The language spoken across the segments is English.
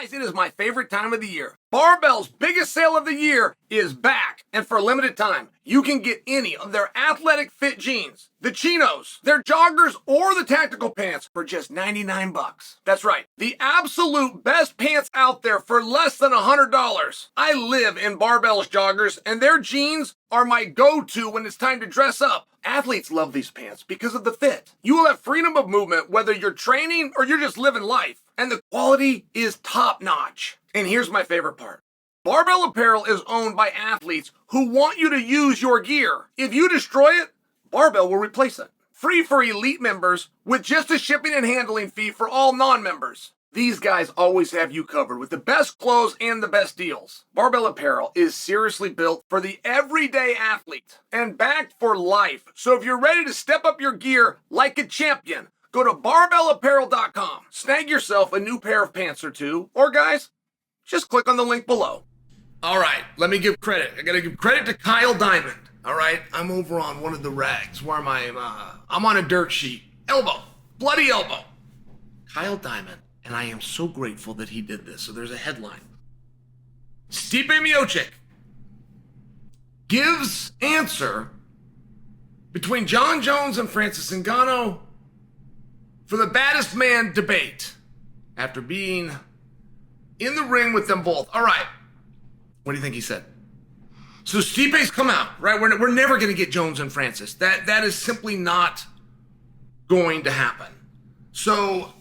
Guys, it is my favorite time of the year. Barbell's biggest sale of the year is back. And for a limited time, you can get any of their athletic fit jeans, the chinos, their joggers, or the tactical pants for just 99 bucks. That's right, the absolute best pants out there for less than $100. I live in Barbell's joggers, and their jeans are my go-to when it's time to dress up. Athletes love these pants because of the fit. You will have freedom of movement whether you're training or you're just living life. And the quality is top-notch. And here's my favorite part. Barbell apparel is owned by athletes who want you to use your gear. If you destroy it, Barbell will replace it. Free for elite members with just a shipping and handling fee for all non-members. These guys always have you covered with the best clothes and the best deals. Barbell apparel is seriously built for the everyday athlete and backed for life. So if you're ready to step up your gear like a champion, go to barbellapparel.com. Snag yourself a new pair of pants or two. Or guys, just click on the link below. All right, let me give credit. I got to give credit to Kyle Diamond. All right, I'm over on one of the rags. Where am I? I'm on a dirt sheet. Elbow. Bloody elbow. Kyle Diamond. And I am so grateful that he did this. So there's a headline. Stipe Miocic gives answer between Jon Jones and Francis Ngannou for the baddest man debate after being in the ring with them both. All right. What do you think he said? So Stipe's come out, right? We're never going to get Jones and Francis. That is simply not going to happen. So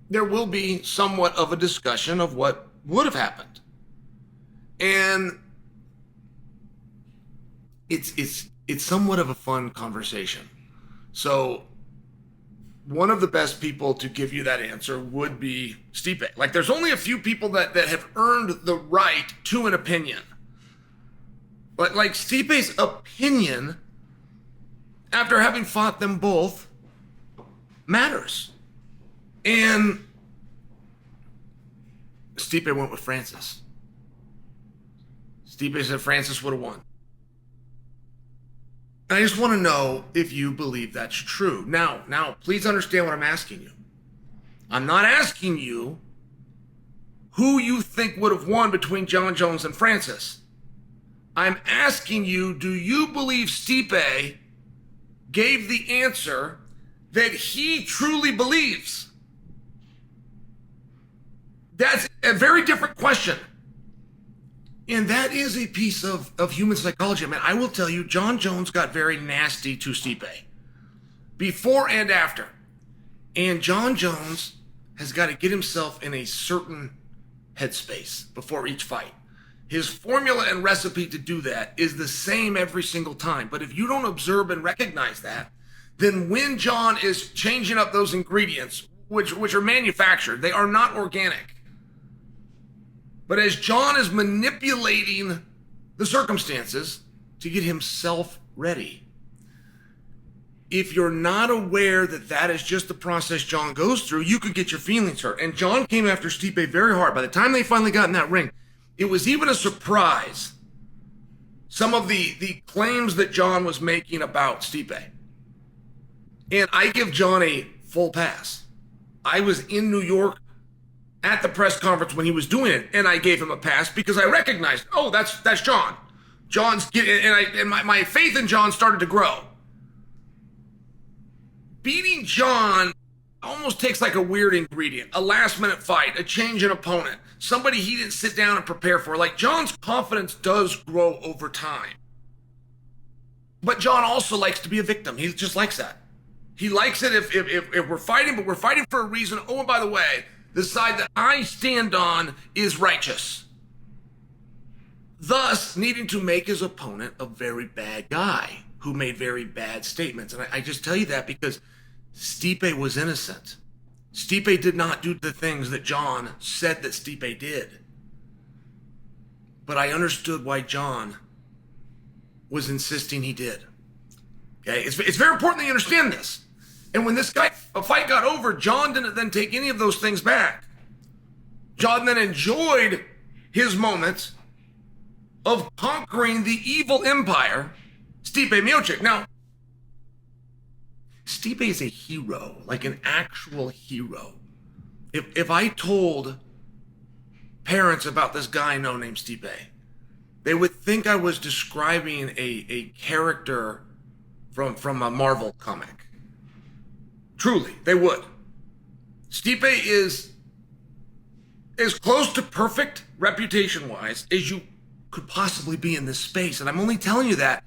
there will be somewhat of a discussion of what would have happened. And it's somewhat of a fun conversation. So one of the best people to give you that answer would be Stipe. Like, there's only a few people that have earned the right to an opinion. But like Stipe's opinion, after having fought them both, matters. And Stipe went with Francis. Stipe said Francis would have won. And I just want to know if you believe that's true. Now, please understand what I'm asking you. I'm not asking you who you think would have won between Jon Jones and Francis. I'm asking you, do you believe Stipe gave the answer that he truly believes? That's a very different question. And that is a piece of human psychology. I mean, I will tell you, Jon Jones got very nasty to Stipe before and after. And Jon Jones has got to get himself in a certain headspace before each fight. His formula and recipe to do that is the same every single time. But if you don't observe and recognize that, then when Jon is changing up those ingredients, which are manufactured, they are not organic. But as Jon is manipulating the circumstances to get himself ready, if you're not aware that that is just the process Jon goes through, you could get your feelings hurt. And Jon came after Stipe very hard. By the time they finally got in that ring, it was even a surprise, some of the claims that Jon was making about Stipe. And I give Jon a full pass. I was in New York at the press conference when he was doing it, and I gave him a pass because I recognized, oh, that's Jon. Jon's getting, and my faith in Jon started to grow. Beating Jon almost takes like a weird ingredient, a last-minute fight, a change in opponent, somebody he didn't sit down and prepare for. Like, Jon's confidence does grow over time. But Jon also likes to be a victim. He just likes that. He likes it if we're fighting, but we're fighting for a reason. Oh, and by the way, the side that I stand on is righteous. Thus, needing to make his opponent a very bad guy who made very bad statements. And I just tell you that because Stipe was innocent. Stipe did not do the things that Jon said that Stipe did. But I understood why Jon was insisting he did. Okay, it's very important that you understand this. And when a fight got over, Jon didn't then take any of those things back. Jon then enjoyed his moments of conquering the evil empire, Stipe Miocic. Now, Stipe is a hero, like an actual hero. If I told parents about this guy I know named Stipe, they would think I was describing a character from a Marvel comic. Truly, they would. Stipe is as close to perfect reputation-wise as you could possibly be in this space. And I'm only telling you that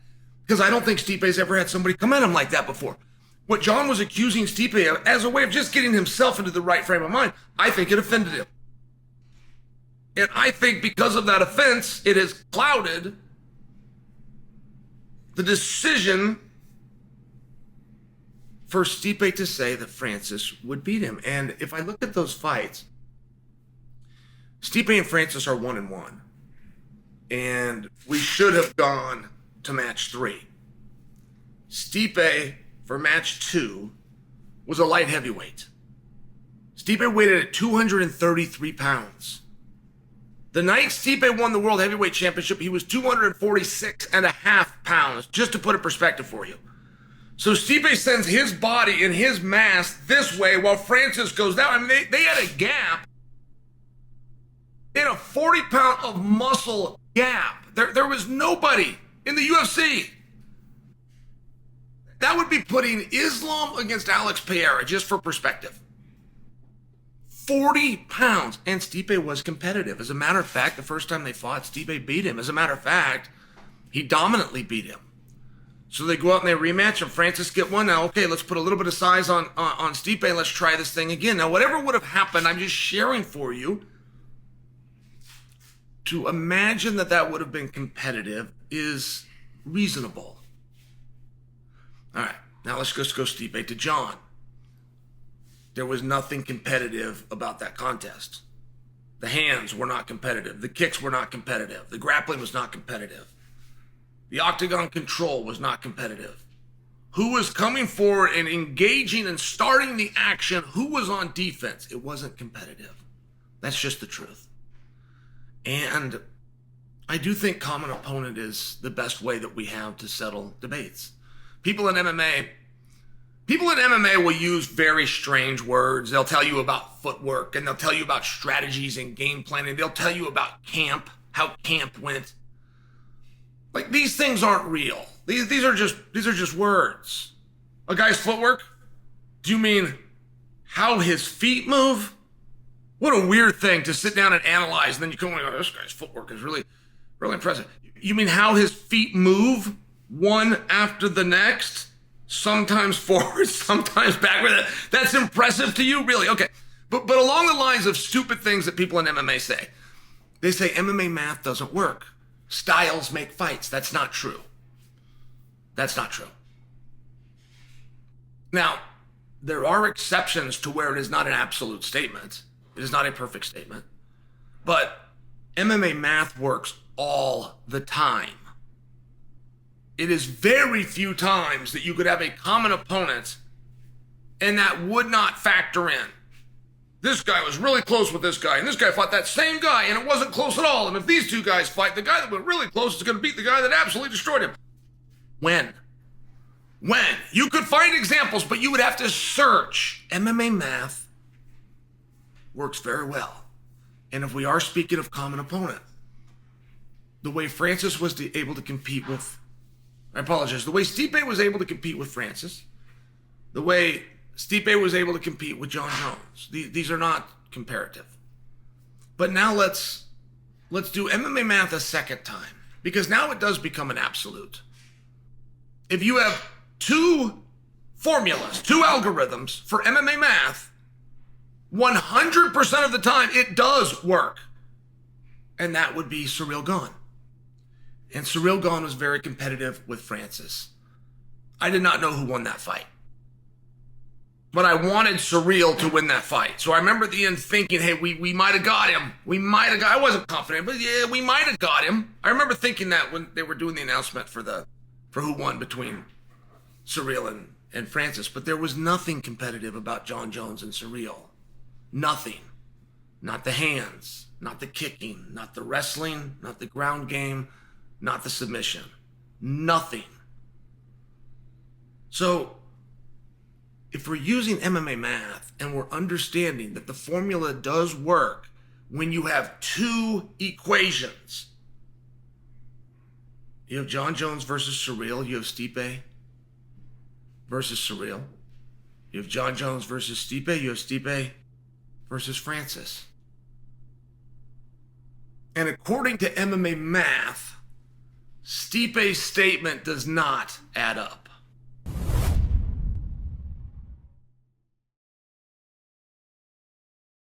because I don't think Stipe's ever had somebody come at him like that before. What Jon was accusing Stipe of as a way of just getting himself into the right frame of mind, I think it offended him. And I think because of that offense, it has clouded the decision for Stipe to say that Francis would beat him. And if I look at those fights, Stipe and Francis are 1-1. And we should have gone to match 3. Stipe, for match 2, was a light heavyweight. Stipe weighed at 233 pounds. The night Stipe won the World Heavyweight Championship, he was 246.5 pounds, just to put a perspective for you. So Stipe sends his body and his mass this way while Francis goes down. I mean, they had a gap. They had a 40-pound of muscle gap. There was nobody in the UFC. That would be putting Islam against Alex Pereira, just for perspective. 40 pounds. And Stipe was competitive. As a matter of fact, the first time they fought, Stipe beat him. As a matter of fact, he dominantly beat him. So they go out and they rematch, and Francis get one. Now, okay, let's put a little bit of size on Stipe, and let's try this thing again. Now, whatever would have happened, I'm just sharing for you. To imagine that would have been competitive is reasonable. All right, now let's just go Stipe to Jon. There was nothing competitive about that contest. The hands were not competitive. The kicks were not competitive. The grappling was not competitive. The octagon control was not competitive. Who was coming forward and engaging and starting the action? Who was on defense? It wasn't competitive. That's just the truth. And I do think common opponent is the best way that we have to settle debates. People in MMA will use very strange words. They'll tell you about footwork, and they'll tell you about strategies and game planning. They'll tell you about camp, how camp went. Like, these things aren't real. These are just words. A guy's footwork? Do you mean how his feet move? What a weird thing to sit down and analyze, and then you come and go, this guy's footwork is really, really impressive. You mean how his feet move one after the next? Sometimes forward, sometimes backward. That's impressive to you? Really? Okay. But along the lines of stupid things that people in MMA say, they say MMA math doesn't work. Styles make fights. That's not true. That's not true. Now, there are exceptions to where it is not an absolute statement. It is not a perfect statement. But MMA math works all the time. It is very few times that you could have a common opponent and that would not factor in. This guy was really close with this guy, and this guy fought that same guy, and it wasn't close at all. And if these two guys fight, the guy that went really close is going to beat the guy that absolutely destroyed him. When? You could find examples, but you would have to search. MMA math works very well. And if we are speaking of common opponent, the way Francis was able to compete with, the way Stipe was able to compete with Francis, the way Stipe was able to compete with Jon Jones. These are not comparative. But now let's do MMA math a second time, because now it does become an absolute. If you have 2 formulas, 2 algorithms for MMA math, 100% of the time it does work. And that would be Ciryl Gane. And Ciryl Gane was very competitive with Francis. I did not know who won that fight. But I wanted Ciryl to win that fight. So I remember at the end thinking, hey, we might have got him. I wasn't confident, but yeah, we might have got him. I remember thinking that when they were doing the announcement for who won between Ciryl and Francis. But there was nothing competitive about Jon Jones and Ciryl. Nothing. Not the hands, not the kicking, not the wrestling, not the ground game, not the submission. Nothing. So if we're using MMA math and we're understanding that the formula does work when you have two equations, you have Jon Jones versus Surreal, you have Stipe versus Surreal. You have Jon Jones versus Stipe, you have Stipe versus Francis. And according to MMA math, Stipe's statement does not add up.